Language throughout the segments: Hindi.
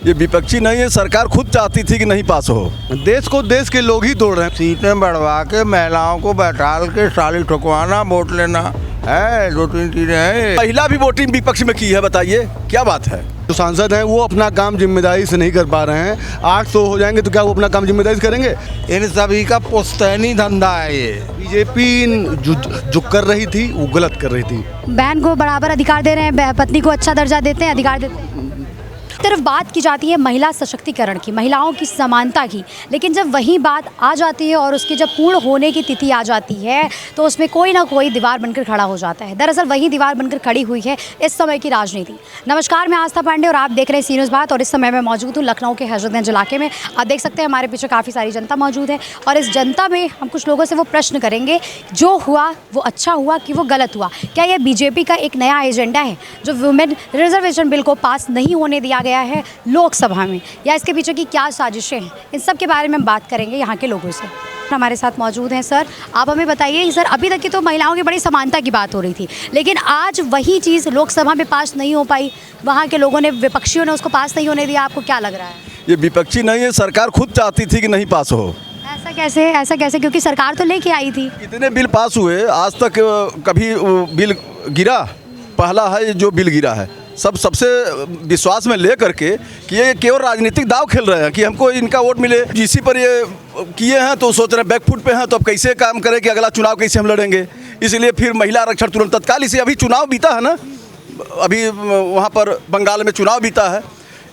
ये विपक्षी नहीं है, सरकार खुद चाहती थी कि नहीं पास हो। देश को देश के लोग ही तोड़ रहे हैं। सीटें बढ़वा के महिलाओं को बैठाल के साली ठुकवाना, वोट लेना है, दो तीन चीजें हैं। महिला भी वोटिंग विपक्ष में की है, बताइए क्या बात है। जो सांसद हैं वो अपना काम जिम्मेदारी से नहीं कर पा रहे हैं। 800 हो जाएंगे तो क्या वो अपना काम जिम्मेदारी से करेंगे? इन सभी का पुश्तैनी धंधा है ये। बीजेपी जो कर रही थी वो गलत कर रही थी। बहन को बराबर अधिकार दे रहे हैं, पत्नी को अच्छा दर्जा देते हैं, अधिकार देते हैं। सिर्फ बात की जाती है महिला सशक्तिकरण की, महिलाओं की समानता की, लेकिन जब वही बात आ जाती है और उसकी जब पूर्ण होने की तिथि आ जाती है तो उसमें कोई ना कोई दीवार बनकर खड़ा हो जाता है। दरअसल वही दीवार बनकर खड़ी हुई है इस समय की राजनीति। नमस्कार, मैं आस्था पांडे और आप देख रहे हैं सी न्यूज़ बात। और इस समय मैं मौजूद हूँ लखनऊ के हजरतगंज इलाके में। आप देख सकते हैं हमारे पीछे काफ़ी सारी जनता मौजूद है और इस जनता में हम कुछ लोगों से वो प्रश्न करेंगे, जो हुआ वो अच्छा हुआ कि वो गलत हुआ। क्या यह बीजेपी का एक नया एजेंडा है जो वुमेन रिजर्वेशन बिल को पास नहीं होने दिया गया है लोकसभा में, या इसके पीछे की क्या साजिशें हैं? इन सब के बारे में हम बात करेंगे यहाँ के लोगों से। हमारे साथ मौजूद हैं सर। आप हमें बताइए सर, अभी तक की तो महिलाओं की बड़ी समानता की बात हो रही थी, लेकिन आज वही चीज़ लोकसभा में पास नहीं हो पाई, वहाँ के लोगों ने, विपक्षियों ने उसको पास नहीं होने दिया। आपको क्या लग रहा है? ये विपक्षी नहीं है, सरकार खुद चाहती थी कि नहीं पास हो। ऐसा कैसे? क्योंकि सरकार तो लेके आई थी। इतने बिल पास हुए, आज तक कभी बिल गिरा? पहला है जो बिल गिरा है। सबसे विश्वास में ले करके कि ये केवल राजनीतिक दाव खेल रहे हैं कि हमको इनका वोट मिले, जिसी पर ये किए हैं तो सोच रहे हैं बैकफुट पे हैं, तो अब कैसे काम करें कि अगला चुनाव कैसे हम लड़ेंगे। इसलिए फिर महिला आरक्षण तुरंत तत्काल, इसे अभी चुनाव बीता है ना, अभी वहाँ पर बंगाल में चुनाव बीता है,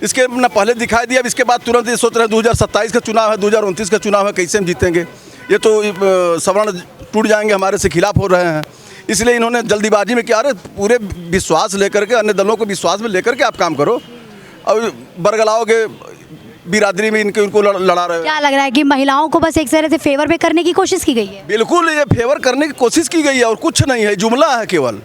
इसके न पहले दिखाई दिया। अब इसके बाद तुरंत ये सोच रहे हैं 2027 का चुनाव है, 2029 का चुनाव है, कैसे हम जीतेंगे। ये तो सवर्ण टूट जाएंगे, हमारे से खिलाफ हो रहे हैं। इसलिए इन्होंने जल्दीबाजी में क्या रहे, पूरे विश्वास लेकर के, अन्य दलों को विश्वास में लेकर के आप काम करो। अब बरगलाओगे बिरादरी में उनको लड़ा रहे हो। क्या लग रहा है कि महिलाओं को बस एक तरह से फेवर में करने की कोशिश की गई है? बिल्कुल, ये फेवर करने की कोशिश की गई है और कुछ नहीं है, जुमला है केवल।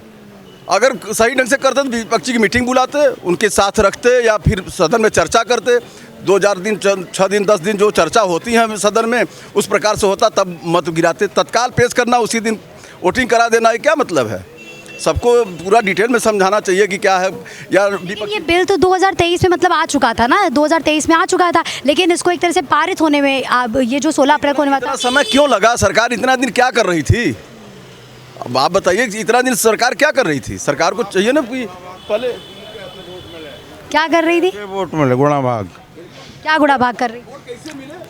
अगर सही ढंग से करते तो विपक्षी की मीटिंग बुलाते, उनके साथ रखते, या फिर सदन में चर्चा करते। 2-4 दिन, 6 दिन, 10 दिन जो चर्चा होती है सदन में, उस प्रकार से होता, तब मत गिराते। तत्काल पेश करना, उसी दिन वोटिंग करा देना, ये क्या मतलब है? सबको पूरा डिटेल में समझाना चाहिए कि क्या है यार। ये बिल तो 2023 में मतलब आ चुका था ना, 2023 में आ चुका था, लेकिन इसको एक तरह से पारित होने में अब ये जो 16 अप्रैल को होने वाला था, समय क्यों लगा? सरकार इतना दिन क्या कर रही थी? अब आप बताइए, इतना दिन सरकार क्या कर रही थी? सरकार को चाहिए ना पहले क्या कर रही थी? वोट मिले, गुणा भाग। क्या गुड़ा भाग कर रही?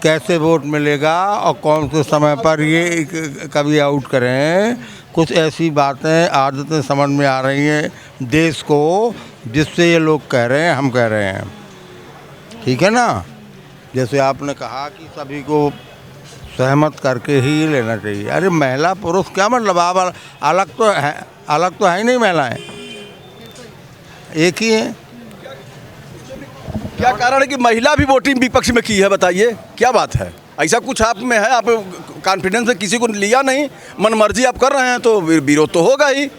कैसे वोट मिलेगा और कौन से समय पर ये कभी आउट करें, कुछ ऐसी बातें, आदतें समझ में आ रही हैं देश को, जिससे ये लोग कह रहे हैं, हम कह रहे हैं। ठीक है ना? जैसे आपने कहा कि सभी को सहमत करके ही लेना चाहिए। अरे महिला पुरुष क्या मतलब? आप अलग तो है ही नहीं, महिलाएं एक ही हैं। क्या कारण है कि महिला भी वोटिंग विपक्ष में की है, बताइए क्या बात है? ऐसा कुछ आप में है? आप कॉन्फिडेंस से किसी को लिया नहीं, मन मर्जी आप कर रहे हैं, तो विरोध तो होगा ही।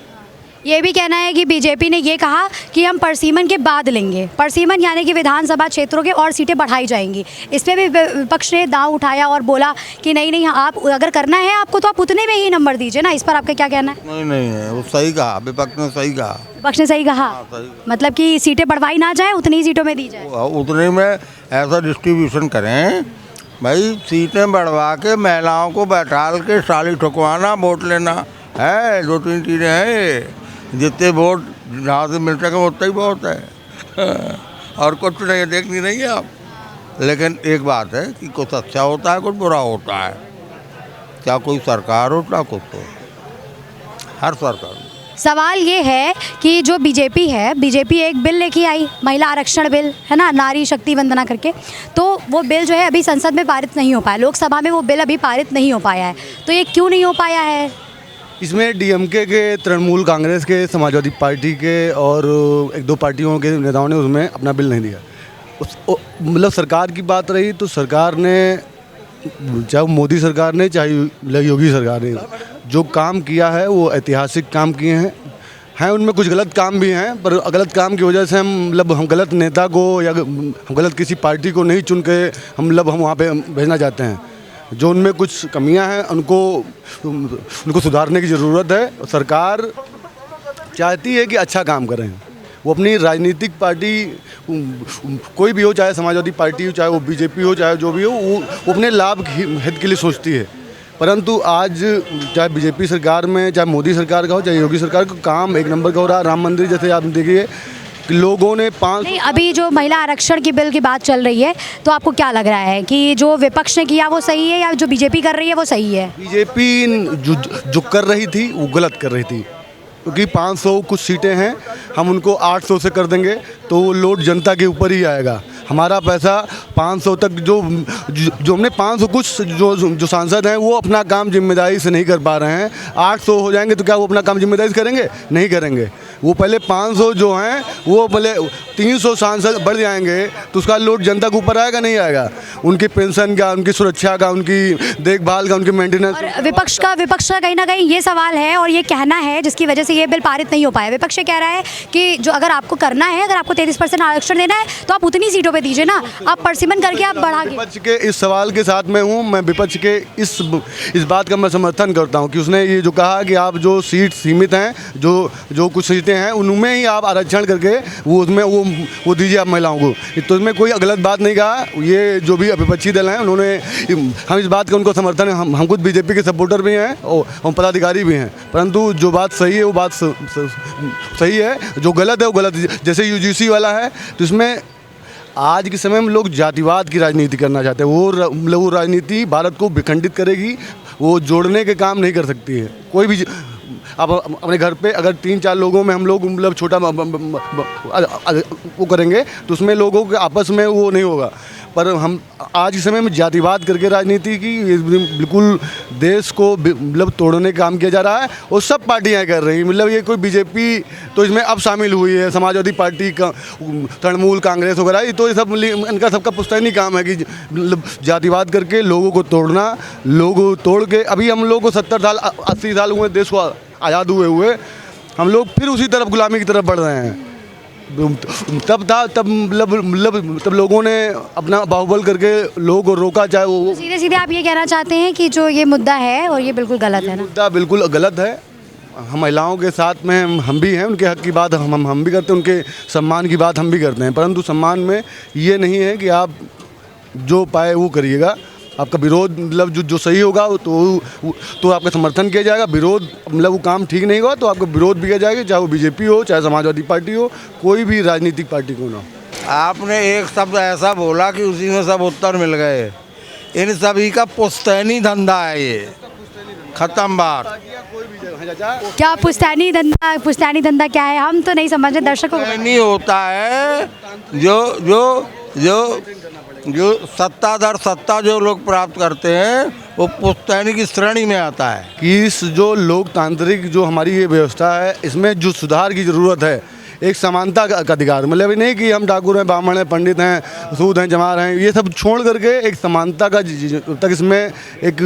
ये भी कहना है कि बीजेपी ने ये कहा कि हम परसीमन के बाद लेंगे, परसीमन यानी कि विधानसभा क्षेत्रों के और सीटें बढ़ाई जाएंगी। इस पर भी विपक्ष ने दांव उठाया और बोला कि नहीं, आप अगर करना है आपको तो आप उतने में ही नंबर दीजिए ना। इस पर आपका क्या कहना है? नहीं है, वो सही कहा, विपक्ष ने सही कहा। विपक्ष ने सही कहा? मतलब कि सीटें बढ़वाई ना जाए, उतनी ही सीटों में दी जाए, उतने में ऐसा डिस्ट्रीब्यूशन करें भाई। सीटें बढ़वा के महिलाओं को बैठाल के साली ठुकवाना, वोट लेना है, दो तीन चीज़ें हैं। जितने वोट जहाँ से मिल सके उतना ही बहुत है और कुछ नहीं, देखनी नहीं है आप। लेकिन एक बात है कि कुछ अच्छा होता है, कुछ बुरा होता है। क्या कोई सरकार हो, क्या कुछ हो, हर सरकार। सवाल ये है कि जो बीजेपी एक बिल लेके आई, महिला आरक्षण बिल है ना, नारी शक्ति वंदना करके, तो वो बिल जो है अभी संसद में पारित नहीं हो पाया, लोकसभा में वो बिल अभी पारित नहीं हो पाया है। तो ये क्यों नहीं हो पाया है? इसमें डीएमके के, तृणमूल कांग्रेस के, समाजवादी पार्टी के और 1-2 पार्टियों के नेताओं ने उसमें अपना बिल नहीं दिया। मतलब सरकार की बात रही तो सरकार ने, चाहे मोदी सरकार ने, चाहे योगी सरकार ने, जो काम किया है वो ऐतिहासिक काम किए हैं। उनमें कुछ गलत काम भी हैं, पर गलत काम की वजह से हम गलत नेता को या हम गलत किसी पार्टी को नहीं चुन के हम वहाँ पे भेजना चाहते हैं। जो उनमें कुछ कमियां हैं उनको सुधारने की ज़रूरत है। सरकार चाहती है कि अच्छा काम करें, वो अपनी राजनीतिक पार्टी कोई भी हो, चाहे समाजवादी पार्टी हो, चाहे वो बीजेपी हो, चाहे जो भी हो, वो अपने लाभ हित के लिए सोचती है। परंतु आज चाहे बीजेपी सरकार में, चाहे मोदी सरकार का हो, चाहे योगी सरकार का, काम एक नंबर का हो रहा। राम मंदिर जैसे आप देखिए कि लोगों ने नहीं, अभी जो महिला आरक्षण की बिल की बात चल रही है, तो आपको क्या लग रहा है कि जो विपक्ष ने किया वो सही है या जो बीजेपी कर रही है वो सही है? बीजेपी जो कर रही थी वो गलत कर रही थी, क्योंकि 500 कुछ सीटें हैं, हम उनको 800 से कर देंगे तो वो लोड जनता के ऊपर ही आएगा। हमारा पैसा 500 तक जो हमने 500 कुछ जो सांसद हैं वो अपना काम जिम्मेदारी से नहीं कर पा रहे हैं। 800 हो जाएंगे तो क्या वो अपना काम जिम्मेदारी से करेंगे? नहीं करेंगे। वो पहले 500 जो हैं वो पहले 300 सांसद बढ़ जाएंगे तो उसका लोड जनता के ऊपर आएगा नहीं आएगा? उनकी पेंशन का, उनकी सुरक्षा का, उनकी देखभाल का, उनकी मेंटेनेंस। और विपक्ष का कहीं ना कहीं ये सवाल है और ये कहना है जिसकी वजह से ये बिल पारित नहीं हो पाया। विपक्ष ये कह रहा है कि जो अगर आपको करना है, अगर आपको 33% आरक्षण देना है तो आप उतनी सीटों पे दीजिए ना, आप परसिमन करके आप बढ़ाइए। विपक्ष के इस सवाल के साथ में हूँ मैं। विपक्ष के इस बात का मैं समर्थन करता हूँ कि उसने ये जो कहा कि आप जो सीट सीमित हैं, जो कुछ सीटें हैं उनमें ही आप आरक्षण करके वो उसमें वो दीजिए आप महिलाओं को। तो इसमें कोई गलत बात नहीं कहा। ये जो भी विपक्षी दल हैं उन्होंने, हम इस बात का उनको समर्थन है। हम खुद बीजेपी के सपोर्टर भी हैं और हम पदाधिकारी भी हैं, परंतु जो बात सही है वो बात सही है, जो गलत है वो गलत है। जैसे यूजीसी वाला है तो इसमें आज के समय में लोग जातिवाद की राजनीति करना चाहते हैं। वो राजनीति भारत को विखंडित करेगी, वो जोड़ने के काम नहीं कर सकती है। कोई भी आप अपने घर पे अगर 3-4 लोगों में हम लोग मतलब छोटा वो करेंगे तो उसमें लोगों के आपस में वो नहीं होगा। पर हम आज के समय में जातिवाद करके राजनीति की बिल्कुल देश को मतलब तोड़ने का काम किया जा रहा है और सब पार्टियां कर रही हैं। मतलब ये कोई बीजेपी तो इसमें अब शामिल हुई है, समाजवादी पार्टी का, तृणमूल कांग्रेस वगैरह, ये तो ये सब इनका सबका पुश्तैनी काम है कि मतलब जातिवाद करके लोगों को तोड़ना। लोग तोड़ के अभी हम लोग को 70 साल 80 साल हुए देश को आज़ाद हुए हम लोग फिर उसी तरफ गुलामी की तरफ बढ़ रहे हैं। तब लोगों ने अपना बाहुबल करके लोगों को रोका। चाहे वो सीधे आप ये कहना चाहते हैं कि जो ये मुद्दा है और ये बिल्कुल गलत है ना? मुद्दा बिल्कुल गलत है। हम महिलाओं के साथ में हम भी हैं, उनके हक की बात हम भी करते हैं, उनके सम्मान की बात हम भी करते हैं, परंतु सम्मान में ये नहीं है कि आप जो पाए वो करिएगा। आपका विरोध मतलब जो सही होगा तो आपका समर्थन किया जाएगा। विरोध मतलब वो काम ठीक नहीं होगा तो आपका विरोध भी किया जाएगा, चाहे वो बीजेपी हो, चाहे समाजवादी पार्टी हो, कोई भी राजनीतिक पार्टी को ना हो। आपने एक शब्द ऐसा बोला कि उसी में सब उत्तर मिल गए। इन सभी का पुश्तैनी धंधा है, ये खत्म बात। क्या पुश्तैनी धंधा क्या है? हम तो नहीं समझ रहे, दर्शकों को नहीं होता है। जो सत्ताधार सत्ता जो लोग प्राप्त करते हैं वो पुश्तैनी की श्रेणी में आता है। कि इस जो लोकतांत्रिक जो हमारी ये व्यवस्था है इसमें जो सुधार की ज़रूरत है, एक समानता का अधिकार, मतलब नहीं कि हम ठाकुर हैं, ब्राह्मण हैं, पंडित हैं, सूद हैं, जमार हैं, ये सब छोड़ करके एक समानता का तक इसमें एक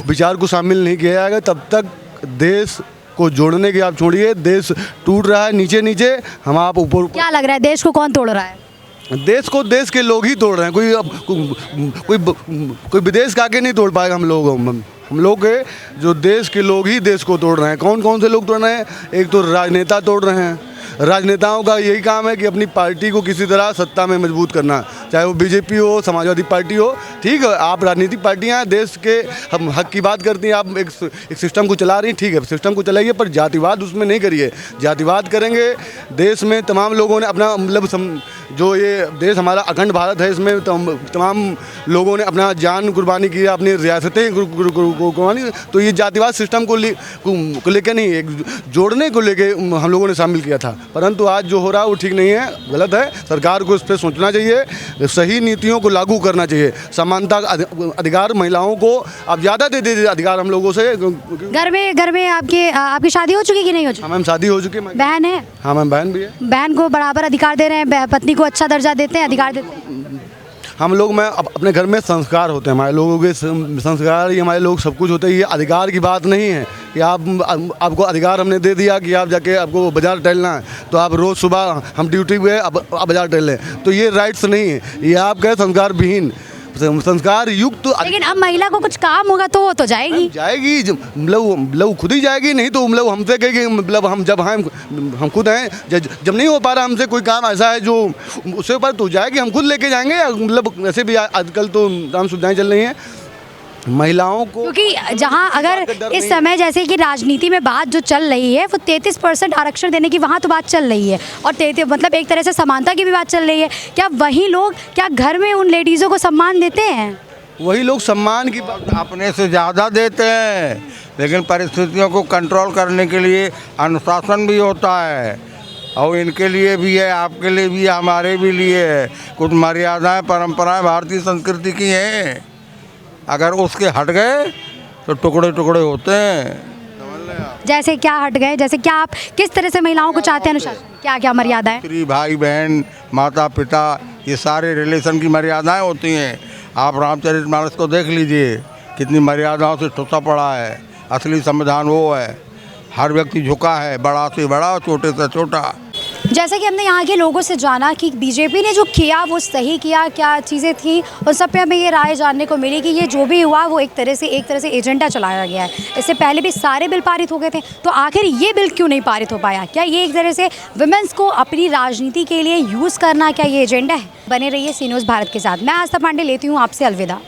विचार को शामिल नहीं किया जाएगा तब तक देश को जोड़ने की आप छोड़िए। देश टूट रहा है नीचे नीचे, हम आप ऊपर। क्या लग रहा है देश को कौन तोड़ रहा है? देश को देश के लोग ही तोड़ रहे हैं। कोई विदेश का आके नहीं तोड़ पाएगा। हम लोग के जो देश के लोग ही देश को तोड़ रहे हैं। कौन से लोग तोड़ रहे हैं? एक तो राजनेता तोड़ रहे हैं। राजनेताओं का यही काम है कि अपनी पार्टी को किसी तरह सत्ता में मजबूत करना, चाहे वो बीजेपी हो, समाजवादी पार्टी हो। ठीक है, आप राजनीतिक पार्टियां हैं, देश के हम हक की बात करती हैं, आप एक सिस्टम को चला रही हैं, ठीक है सिस्टम को चलाइए, पर जातिवाद उसमें नहीं करिए। जातिवाद करेंगे देश में तमाम लोगों ने अपना मतलब जो ये देश हमारा अखंड भारत है, इसमें तमाम लोगों ने अपना जान कुर्बानी की, अपनी रियासतें कुर्बानी, तो ये जातिवाद सिस्टम को लेकर नहीं, एक जोड़ने को लेके हम लोगों ने शामिल किया था। परंतु आज जो हो रहा है वो ठीक नहीं है, गलत है। सरकार को इस पर सोचना चाहिए, सही नीतियों को लागू करना चाहिए। समानता का अधिकार महिलाओं को आप ज़्यादा दे दीजिए अधिकार हम लोगों से। घर में आपकी शादी हो चुकी कि नहीं हो चुकी? हाँ मैम, शादी हो चुकी है। बहन है? हाँ मैम, बहन भी है। बहन को बराबर अधिकार दे रहे हैं, पत्नी को अच्छा दर्जा देते हैं, अधिकार देते हैं? हम लोग में अपने घर में संस्कार होते हैं, हमारे लोगों के संस्कार ही हमारे लोग सब कुछ होते हैं। ये अधिकार की बात नहीं है कि आपको अधिकार हमने दे दिया कि आप जाके आपको बाज़ार टहलना है तो आप रोज़ सुबह हम ड्यूटी पे अब बाज़ार टहल लें, तो ये राइट्स नहीं है। ये आपका संस्कार विहीन संस्कार युक्त लेकिन अब महिला को कुछ काम होगा तो वो तो जाएगी। जाएगी मतलब खुद ही जाएगी, नहीं तो मतलब हमसे कहेगी मतलब हम खुद हैं, जब नहीं हो पा रहा हमसे कोई काम ऐसा है जो उससे ऊपर तो जाएगी, हम खुद लेके जाएंगे। मतलब ऐसे भी आजकल तो तमाम सुविधाएं चल रही हैं महिलाओं को, क्योंकि जहां अगर इस समय जैसे कि राजनीति में बात जो चल रही है वो 33% आरक्षण देने की वहां तो बात चल रही है, और 33 मतलब एक तरह से समानता की भी बात चल रही है। क्या वही लोग क्या घर में उन लेडीज़ों को सम्मान देते हैं? वही लोग सम्मान की अपने से ज़्यादा देते हैं, लेकिन परिस्थितियों को कंट्रोल करने के लिए अनुशासन भी होता है, और इनके लिए भी है, आपके लिए भी है, हमारे भी लिए है। कुछ मर्यादाएं परंपराएं भारतीय संस्कृति की हैं, अगर उसके हट गए तो टुकड़े टुकड़े होते हैं। जैसे क्या हट गए, जैसे क्या आप किस तरह से महिलाओं को चाहते हैं अनुशासन, क्या क्या मर्यादा है? स्त्री, भाई बहन, माता पिता, ये सारे रिलेशन की मर्यादाएं होती हैं। आप रामचरितमानस को देख लीजिए, कितनी मर्यादाओं से ठुसा पड़ा है। असली संविधान वो है, हर व्यक्ति झुका है, बड़ा से बड़ा, छोटे से छोटा। जैसे कि हमने यहाँ के लोगों से जाना कि बीजेपी ने जो किया वो सही किया, क्या चीज़ें थी, उन सब पे हमें ये राय जानने को मिली कि ये जो भी हुआ वो एक तरह से एजेंडा चलाया गया है। इससे पहले भी सारे बिल पारित हो गए थे, तो आखिर ये बिल क्यों नहीं पारित हो पाया? क्या ये एक तरह से वुमेन्स को अपनी राजनीति के लिए यूज़ करना, क्या ये एजेंडा है? बने रहिए सी न्यूज़ भारत के साथ। मैं आस्था पांडे लेती हूँ आपसे अलविदा।